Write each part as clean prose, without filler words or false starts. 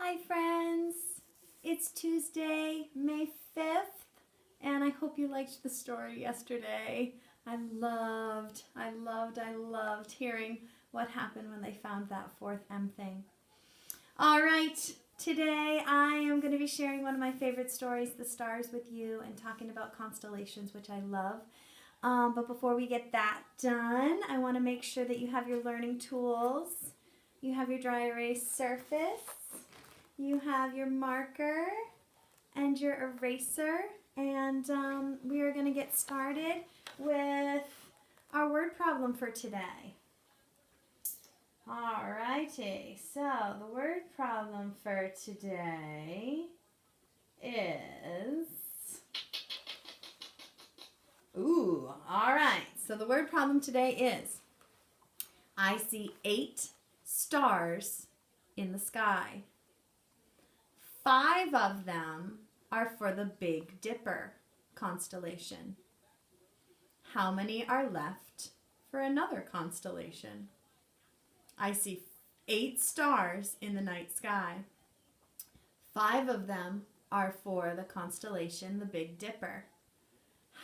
Hi friends, it's Tuesday, May 5th, and I hope you liked the story yesterday. I loved hearing what happened when they found that fourth M thing. All right, today I am going to be sharing one of my favorite stories, The Stars, with you and talking about constellations, which I love. But before we get that done, I want to make sure that you have your learning tools. You have your dry erase surface. You have your marker and your eraser, and we are going to get started with our word problem for today. Alrighty, so the word problem for today is, alright, so the word problem today is, I see 8 stars in the sky. 5 of them are for the Big Dipper constellation. How many are left for another constellation? I see 8 stars in the night sky. 5 of them are for the constellation, the Big Dipper.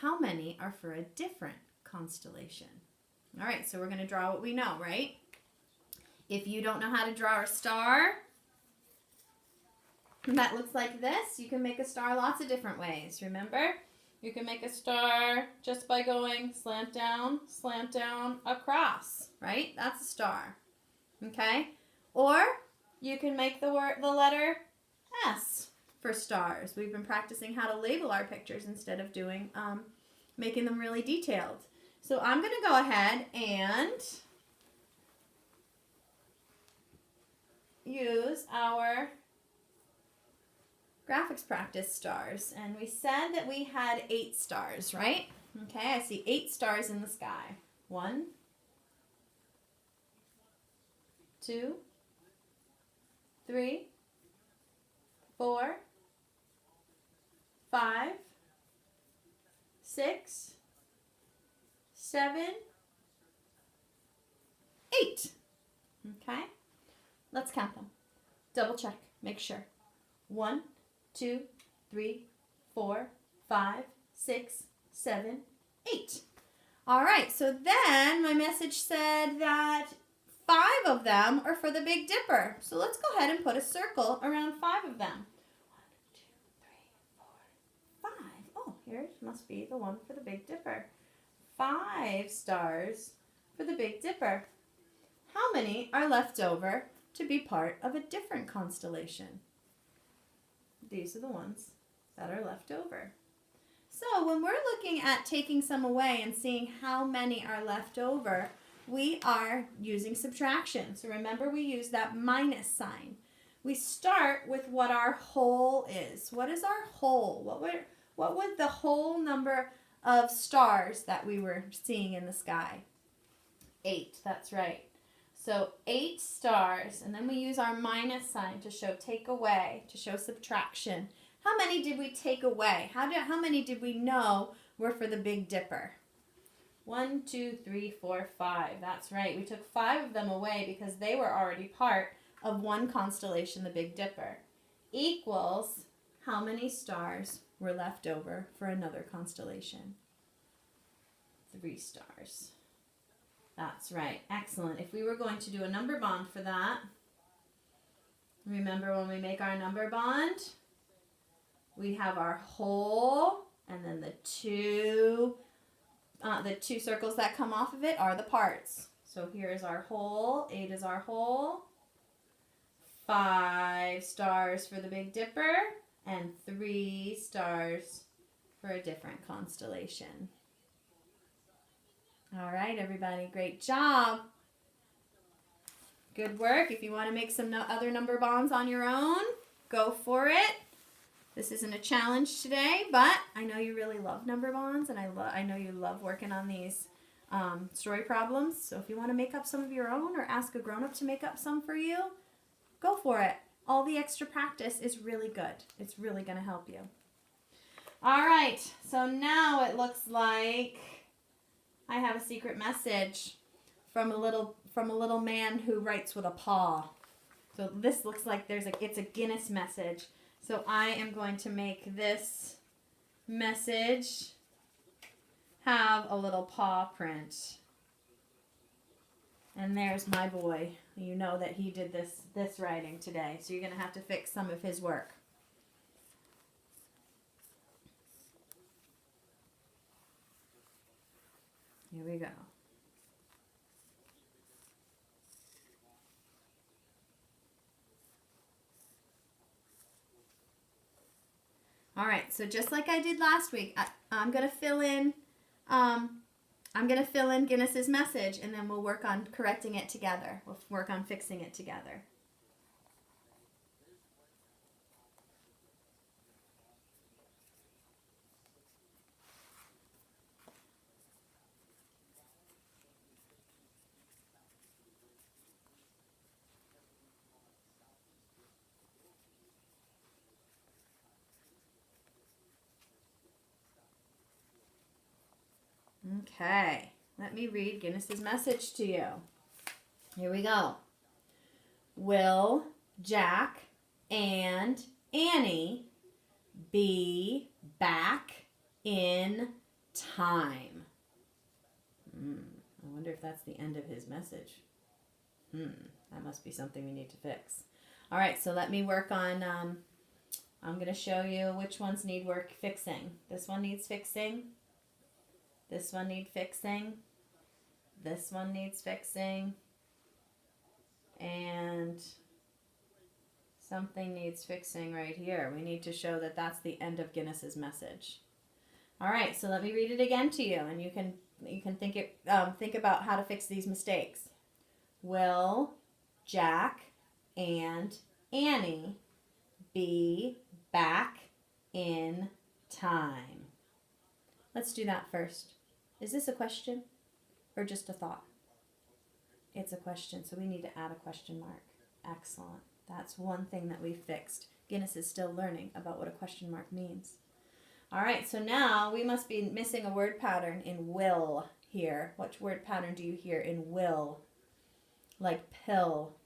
How many are for a different constellation? All right, so we're going to draw what we know, right? If you don't know how to draw a star, that looks like this. You can make a star lots of different ways. Remember, you can make a star just by going slant down, across, right? That's a star, okay? Or you can make the letter S for stars. We've been practicing how to label our pictures instead of doing making them really detailed. So I'm going to go ahead and use our graphics practice stars, and we said that we had 8 stars, right? Okay, I see 8 stars in the sky. 1, 2, 3, 4, 5, 6, 7, 8. Okay, let's count them. Double check, make sure. 1, 2, 3, 4, 5, 6, 7, 8. All right, so then my message said that 5 of them are for the Big Dipper. So let's go ahead and put a circle around 5 of them. 1, 2, 3, 4, 5. Oh, here must be the one for the Big Dipper. 5 stars for the Big Dipper. How many are left over to be part of a different constellation? These are the ones that are left over. So when we're looking at taking some away and seeing how many are left over, we are using subtraction. So remember, we use that minus sign. We start with what our whole is. What is our whole? What would the whole number of stars that we were seeing in the sky? 8, that's right. So 8 stars, and then we use our minus sign to show take away, to show subtraction. How many did we take away? How many did we know were for the Big Dipper? 1, 2, 3, 4, 5. That's right. We took 5 of them away because they were already part of one constellation, the Big Dipper. Equals how many stars were left over for another constellation? 3 stars. That's right. Excellent. If we were going to do a number bond for that, remember when we make our number bond, we have our whole, and then the two circles that come off of it are the parts. So here is our whole. 8 is our whole. 5 stars for the Big Dipper, and 3 stars for a different constellation. All right, everybody, great job. Good work. If you want to make some other number bonds on your own, go for it. This isn't a challenge today, but I know you really love number bonds, and I know you love working on these story problems. So if you want to make up some of your own or ask a grown-up to make up some for you, go for it. All the extra practice is really good. It's really going to help you. All right, so now it looks like I have a secret message from a little man who writes with a paw. So this looks like it's a Guinness message. So I am going to make this message have a little paw print. And there's my boy. You know that he did this writing today. So you're going to have to fix some of his work. Here we go. All right, so just like I did last week, I'm going to fill in Guinness's message, and then we'll work on correcting it together. We'll work on fixing it together. Okay, let me read Guinness's message to you. Here we go. Will Jack and Annie be back in time? I wonder if that's the end of his message. That must be something we need to fix. All right, so let me work on, I'm going to show you which ones need work fixing. This one needs fixing. This one needs fixing. This one needs fixing. And something needs fixing right here. We need to show that that's the end of Guinness's message. All right, so let me read it again to you, and you can think about how to fix these mistakes. Will Jack and Annie be back in time? Let's do that first. Is this a question or just a thought? It's a question, so we need to add a question mark. Excellent. That's one thing that we fixed. Guinness is still learning about what a question mark means. All right, so now we must be missing a word pattern in will here. What word pattern do you hear in will? Like pill,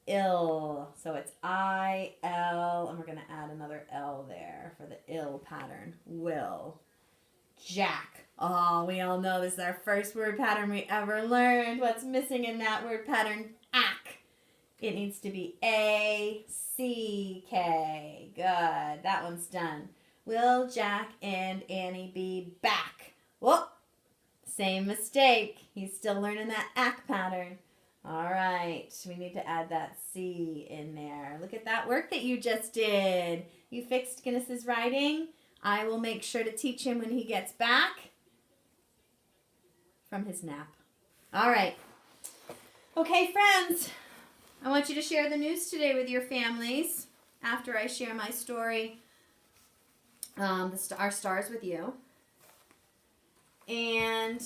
ill. So it's I-L, and we're going to add another L there for the ill pattern. Will. Jack. Oh, we all know this is our first word pattern we ever learned. What's missing in that word pattern? Ack. It needs to be A-C-K. Good. That one's done. Will Jack and Annie be back? Whoop. Same mistake. He's still learning that ack pattern. All right. We need to add that C in there. Look at that work that you just did. You fixed Guinness's writing. I will make sure to teach him when he gets back from his nap. All right. Okay, friends. I want you to share the news today with your families after I share my story, our stars with you. And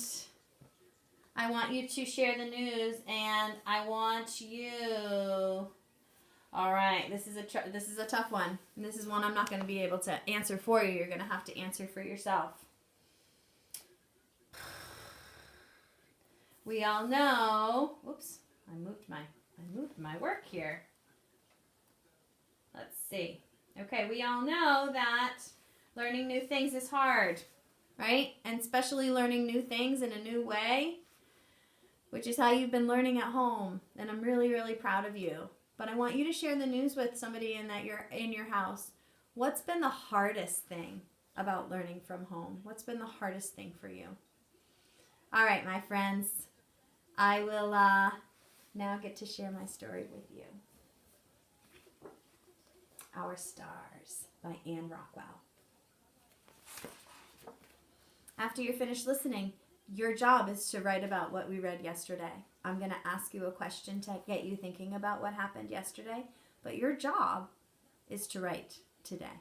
I want you to share the news, and I want you... All right, this is a tough one. This is one I'm not going to be able to answer for you. You're going to have to answer for yourself. We all know. Oops, I moved my work here. Let's see. Okay, we all know that learning new things is hard, right? And especially learning new things in a new way, which is how you've been learning at home. And I'm really, really proud of you. But I want you to share the news with somebody in your house. What's been the hardest thing about learning from home? What's been the hardest thing for you? All right, my friends. I will now get to share my story with you. Our Stars by Anne Rockwell. After you're finished listening, your job is to write about what we read yesterday. I'm going to ask you a question to get you thinking about what happened yesterday, but your job is to write today.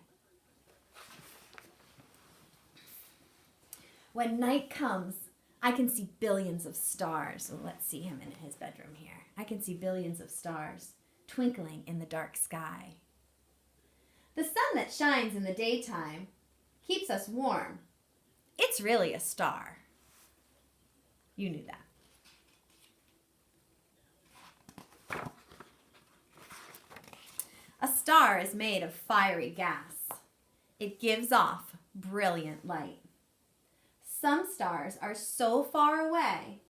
When night comes, I can see billions of stars. Well, let's see him in his bedroom here. I can see billions of stars twinkling in the dark sky. The sun that shines in the daytime keeps us warm. It's really a star. You knew that. A star is made of fiery gas. It gives off brilliant light. Some stars are so far away